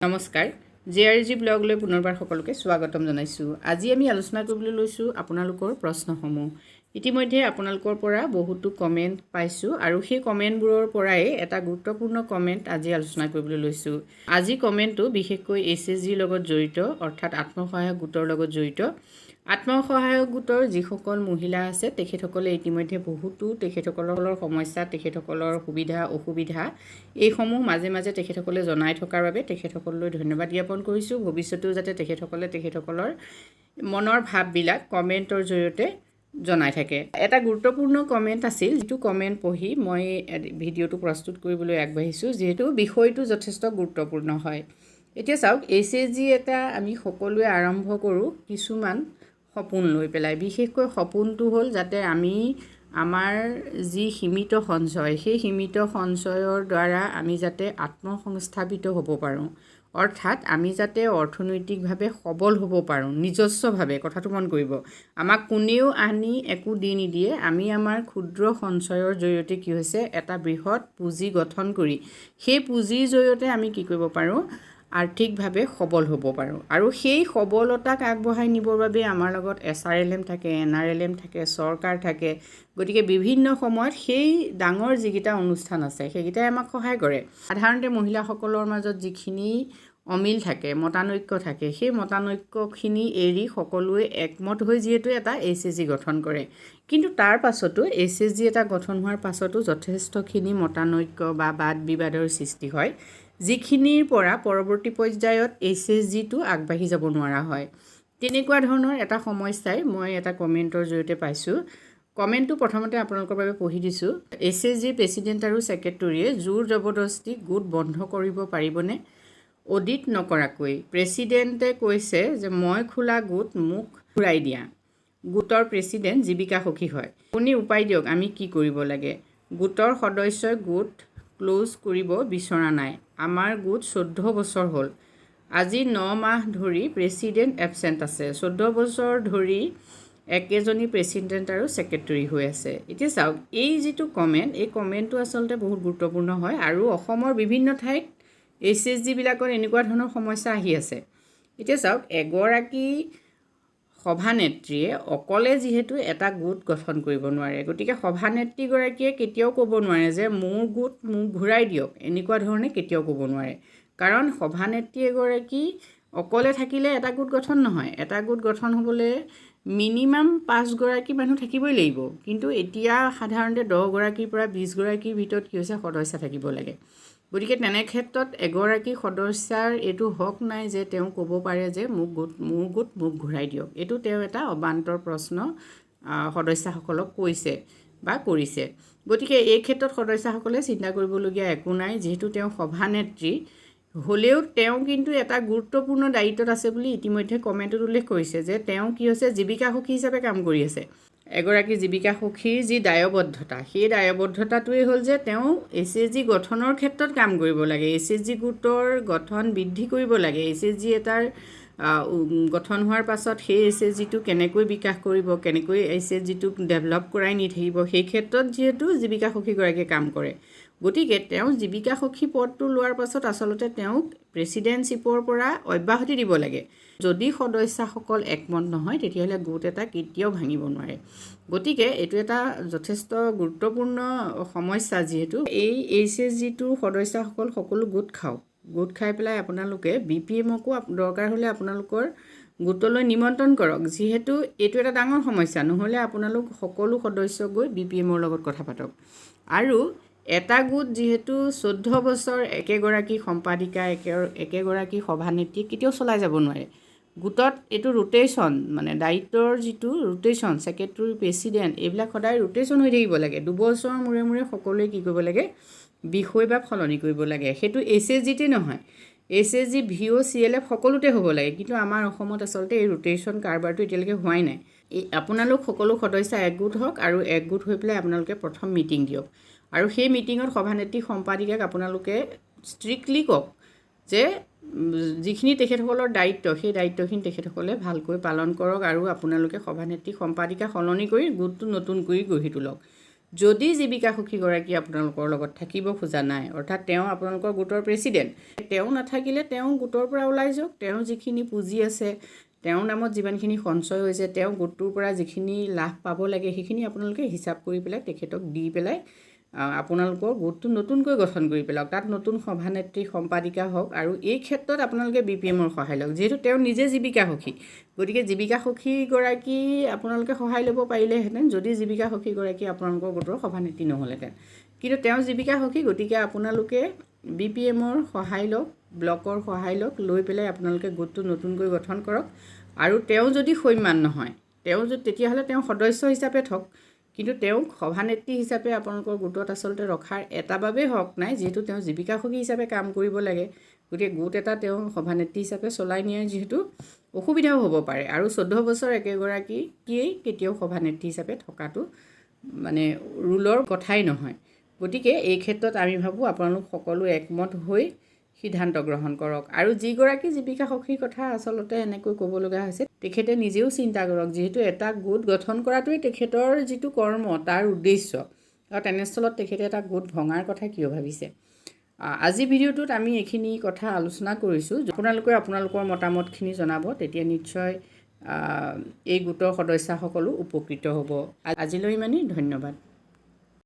নমস্কাৰ জেআৰজি ব্লগলৈ পুনৰবাৰ সকলোকে স্বাগতম জনাইছোঁ। আজি আমি আলোচনা কৰিবলৈ লৈছোঁ আপোনালোকৰ প্ৰশ্নসমূহ। ইতিমধ্যে আপোনালোকৰ পৰা বহুতো কমেণ্ট পাইছোঁ আৰু সেই কমেণ্টবোৰৰ পৰাই এটা গুৰুত্বপূৰ্ণ কমেণ্ট আজি আলোচনা কৰিবলৈ লৈছোঁ। আজি কমেণ্টটো বিশেষকৈ SHGৰ লগত জড়িত, অৰ্থাৎ আত্মসহায়ক গোটৰ লগত জড়িত। আত্মসহায়ক গোটৰ যিসকল মহিলা আছে তেখেতসকলে ইতিমধ্যে বহুতো তেখেতসকলৰ সমস্যা, তেখেতসকলৰ সুবিধা অসুবিধা এইসমূহ মাজে মাজে তেখেতসকলে জনাই থকাৰ বাবে তেখেতসকললৈ ধন্যবাদ জ্ঞাপন কৰিছোঁ। ভৱিষ্যতেও যাতে তেখেতসকলে তেখেতসকলৰ মনৰ ভাৱবিলাক কমেণ্টৰ জৰিয়তে জনাই থাকে। এটা গুৰুত্বপূৰ্ণ কমেণ্ট আছিল, যিটো কমেণ্ট পঢ়ি মই ভিডিঅ'টো প্ৰস্তুত কৰিবলৈ আগবাঢ়িছোঁ, যিহেতু বিষয়টো যথেষ্ট গুৰুত্বপূৰ্ণ হয়। এতিয়া চাওক, SHG এটা আমি সকলোৱে আৰম্ভ কৰোঁ কিছুমান সপোন লৈ পেলাই। বিশেষকৈ সপোনটো হ'ল যাতে আমি আমাৰ যি সীমিত সঞ্চয়, সেই সীমিত সঞ্চয়ৰ দ্বাৰা আমি যাতে আত্মসংস্থাপিত হ'ব পাৰোঁ, অৰ্থাৎ আমি যাতে অৰ্থনৈতিকভাৱে সবল হ'ব পাৰোঁ নিজস্বভাৱে। কথাটো মন কৰিব, আমাক কোনেও আনি একো দি নিদিয়ে। আমি আমাৰ ক্ষুদ্ৰ সঞ্চয়ৰ জৰিয়তে কি হৈছে, এটা বৃহৎ পুঁজি গঠন কৰি সেই পুঁজিৰ জৰিয়তে আমি কি কৰিব পাৰোঁ, আৰ্থিকভাৱে সবল হ'ব পাৰোঁ। আৰু সেই সবলতাক আগবঢ়াই নিবৰ বাবে আমাৰ লগত ASRLM থাকে, ASRLM থাকে, চৰকাৰ থাকে। গতিকে বিভিন্ন সময়ত সেই ডাঙৰ যিকেইটা অনুষ্ঠান আছে সেইকেইটাই আমাক সহায় কৰে। সাধাৰণতে মহিলাসকলৰ মাজত যিখিনি অমিল থাকে, মতানৈক্য থাকে, সেই মতানৈক্যখিনি এৰি সকলোৱে একমত হৈ যিহেতু এটা SHG গঠন কৰে। কিন্তু তাৰ পাছতো SHG এটা গঠন হোৱাৰ পাছতো যথেষ্টখিনি মতানৈক্য বা বাদ বিবাদৰ সৃষ্টি হয়, যিখিনিৰ পৰা পৰৱৰ্তী পৰ্যায়ত SHGটো আগবাঢ়ি যাব নোৱাৰা হয়। তেনেকুৱা ধৰণৰ এটা সমস্যাই মই এটা কমেণ্টৰ জৰিয়তে পাইছোঁ। কমেণ্টটো প্ৰথমতে আপোনালোকৰ বাবে পঢ়ি দিছোঁ। SHGৰ প্ৰেছিডেণ্ট আৰু ছেক্ৰেটৰীয়ে জোৰ জবৰদস্তি গোট বন্ধ কৰিব পাৰিবনে অডিট নকৰাকৈ? প্ৰেছিডেণ্টে কৈছে যে মই খোলা গোট মোক ঘূৰাই দিয়া। গোটৰ প্ৰেছিডেণ্ট জীৱিকা সখী হয়। আপুনি উপায় দিয়ক, আমি কি কৰিব লাগে? গোটৰ সদস্যই গোট ক্ল'জ কৰিব বিচৰা নাই। আমাৰ গোট 14 বছৰ হ'ল। আজি 9 মাহ ধৰি প্ৰেছিডেণ্ট এবচেণ্ট আছে। 14 বছৰ ধৰি একেজনী প্ৰেছিডেণ্ট আৰু ছেক্ৰেটৰী হৈ আছে। এতিয়া চাওক, এই যিটো কমেণ্ট, এই কমেণ্টটো আচলতে বহুত গুৰুত্বপূৰ্ণ হয় আৰু অসমৰ বিভিন্ন ঠাইত SHGবিলাকত এনেকুৱা ধৰণৰ সমস্যা আহি আছে। এতিয়া চাওক, এগৰাকী সভানেত্ৰীয়ে অকলে যিহেতু এটা গোট গঠন কৰিব নোৱাৰে, গতিকে সভানেত্ৰীগৰাকীয়ে কেতিয়াও ক'ব নোৱাৰে যে মোৰ গোট মোক ঘূৰাই দিয়ক, এনেকুৱা ধৰণে কেতিয়াও ক'ব নোৱাৰে। কাৰণ সভানেত্ৰী এগৰাকী অকলে থাকিলে এটা গোট গঠন নহয়। এটা গোট গঠন হ'বলৈ মিনিমাম 5 গৰাকী মানুহ থাকিবই লাগিব। কিন্তু এতিয়া সাধাৰণতে 10 গৰাকীৰ পৰা 20 গৰাকীৰ ভিতৰত কি হৈছে, সদস্য থাকিব লাগে। গতিকে তেনে ক্ষেত্ৰত এগৰাকী সদস্যাৰ এইটো হক নাই যে তেওঁ ক'ব পাৰে যে মোৰ গোট মোক ঘূৰাই দিয়ক। এইটো তেওঁ এটা অবান্তৰ প্ৰশ্ন সদস্যসকলক কৈছে বা কৰিছে। গতিকে এই ক্ষেত্ৰত সদস্যসকলে চিন্তা কৰিবলগীয়া একো নাই, যিহেতু তেওঁ সভানেত্ৰী হ'লেও তেওঁ কিন্তু এটা গুৰুত্বপূৰ্ণ দায়িত্বত আছে বুলি ইতিমধ্যে কমেণ্টত উল্লেখ কৰিছে যে তেওঁ কি হৈছে, জীৱিকা সখী হিচাপে কাম কৰি আছে। এগৰাকী জীৱিকা সখীৰ যি দায়বদ্ধতা, সেই দায়বদ্ধতাটোৱেই হ'ল যে তেওঁ SHG গঠনৰ ক্ষেত্ৰত কাম কৰিব লাগে, SHG গোটৰ গঠন বৃদ্ধি কৰিব লাগে। SHG এটাৰ গঠন হোৱাৰ পাছত সেই SHGটো কেনেকৈ বিকাশ কৰিব, কেনেকৈ SHGটোক ডেভেলপ কৰাই নি থাকিব, সেই ক্ষেত্ৰত যিহেতু জীৱিকা সখীগৰাকীয়ে কাম কৰে। গতিকে তেওঁ জীৱিকা সখী পদটো লোৱাৰ পাছত আচলতে তেওঁক প্ৰেছিডেণ্টশ্বিপৰ পৰা অব্যাহতি দিব লাগে। যদি সদস্যসকল একমত নহয়, তেতিয়াহ'লে গোট এটা কেতিয়াও ভাঙিব নোৱাৰে। গতিকে এইটো এটা যথেষ্ট গুৰুত্বপূৰ্ণ সমস্যা, যিহেতু এই SHGটোৰ সদস্যসকল সকলো গোট খাওক। গোট খাই পেলাই আপোনালোকে BPMকো দৰকাৰ হ'লে আপোনালোকৰ গোটলৈ নিমন্ত্ৰণ কৰক, যিহেতু এইটো এটা ডাঙৰ সমস্যা। নহ'লে আপোনালোক সকলো সদস্য গৈ BPMৰ লগত কথা পাতক। আৰু এটা গোট যিহেতু 14 বছৰ একেগৰাকী সম্পাদিকা, একেগৰাকী সভানেত্ৰী কেতিয়াও চলাই যাব নোৱাৰে। গোটত এইটো ৰোটেশ্যন, মানে দায়িত্বৰ যিটো ৰোটেশ্যন, ছেক্ৰেটৰী, প্ৰেছিডেণ্ট, এইবিলাক সদায় ৰোটেশ্যন হৈ থাকিব লাগে। 2 বছৰৰ মূৰে মূৰে সকলোৱে কি কৰিব লাগে, বিষয় বা সলনি কৰিব লাগে। সেইটো SHGতে নহয়, SHG, VO, CLF সকলোতে হ'ব লাগে। কিন্তু আমাৰ অসমত আচলতে এই ৰোটেশ্যন কাৰবাৰটো এতিয়ালৈকে হোৱাই নাই। আপোনালোক সকলো সদস্য একগোট হওক আৰু একগোট হৈ পেলাই আপোনালোকে প্ৰথম মিটিং দিয়ক। আৰু সেই মিটিঙত সভানেত্ৰী সম্পাদিকাক আপোনালোকে ষ্ট্ৰিক্টলি কওক যে যিখিনি তেখেতসকলৰ দায়িত্ব, সেই দায়িত্বখিনি তেখেতসকলে ভালকৈ পালন কৰক আৰু আপোনালোকে সভানেত্ৰী সম্পাদিকা সলনি কৰি গোটটো নতুন কৰি গঢ়ি তোলক। যদি জীৱিকা সখীগৰাকী আপোনালোকৰ লগত থাকিব খোজা নাই, অৰ্থাৎ তেওঁ আপোনালোকৰ গোটৰ প্ৰেছিডেণ্ট, তেওঁ নাথাকিলে তেওঁ গোটৰ পৰা ওলাই যাওক। তেওঁ যিখিনি পুঁজি আছে, তেওঁৰ নামত যিমানখিনি সঞ্চয় হৈছে, তেওঁ গোটটোৰ পৰা যিখিনি লাভ পাব লাগে সেইখিনি আপোনালোকে হিচাপ কৰি পেলাই তেখেতক দি পেলাই আপোনালোকৰ গোটটো নতুনকৈ গঠন কৰি পেলাওক। তাত নতুন সভানেত্ৰী সম্পাদিকা হওক, আৰু এই ক্ষেত্ৰত আপোনালোকে BPMৰ সহায় লওক। যিহেতু তেওঁ নিজে জীৱিকা সখী, গতিকে জীৱিকা সখীগৰাকী আপোনালোকে সহায় ল'ব পাৰিলেহেঁতেন যদি জীৱিকা সখীগৰাকী আপোনালোকৰ গোটৰ সভানেত্ৰী নহ'লহেঁতেন। কিন্তু তেওঁ জীৱিকা সখী, গতিকে আপোনালোকে BPMৰ সহায় লওক, ব্লকৰ সহায় লওক, লৈ পেলাই আপোনালোকে গোটটো নতুনকৈ গঠন কৰক। আৰু তেওঁ যদি সৈমান নহয়, তেতিয়াহ'লে তেওঁ সদস্য হিচাপে থওক, কিন্তু তেওঁক সভানেত্ৰী হিচাপে আপোনালোকৰ গোটত আচলতে ৰখাৰ এটা বাবেই হক নাই, যিহেতু তেওঁ জীৱিকা সখী হিচাপে কাম কৰিব লাগে। গতিকে গোট এটা তেওঁ সভানেত্ৰী হিচাপে চলাই নিয়াৰ যিহেতু অসুবিধাও হ'ব পাৰে, আৰু 14 বছৰ একেগৰাকীয়েই কেতিয়াও সভানেত্ৰী হিচাপে থকাটো মানে ৰুলৰ কথাই নহয়। গতিকে এই ক্ষেত্ৰত আমি ভাবোঁ আপোনালোক সকলো একমত হৈ সিদ্ধান্ত গ্ৰহণ কৰক। আৰু যিগৰাকী জীৱিকা সখীৰ কথা আচলতে এনেকৈ ক'ব লগা হৈছে, তেখেতে নিজেও চিন্তা কৰক, যিহেতু এটা গোট গঠন কৰাটোৱেই তেখেতৰ যিটো কৰ্ম, তাৰ উদ্দেশ্য, আৰু তেনেস্থলত তেখেতে এটা গোট ভঙাৰ কথা কিয় ভাবিছে। আজি ভিডিঅ'টোত আমি এইখিনি কথা আলোচনা কৰিছোঁ। আপোনালোকে আপোনালোকৰ মতামতখিনি জনাব, তেতিয়া নিশ্চয় এই গোটৰ সদস্যসকলো উপকৃত হ'ব। আজিলৈ ইমানেই, ধন্যবাদ।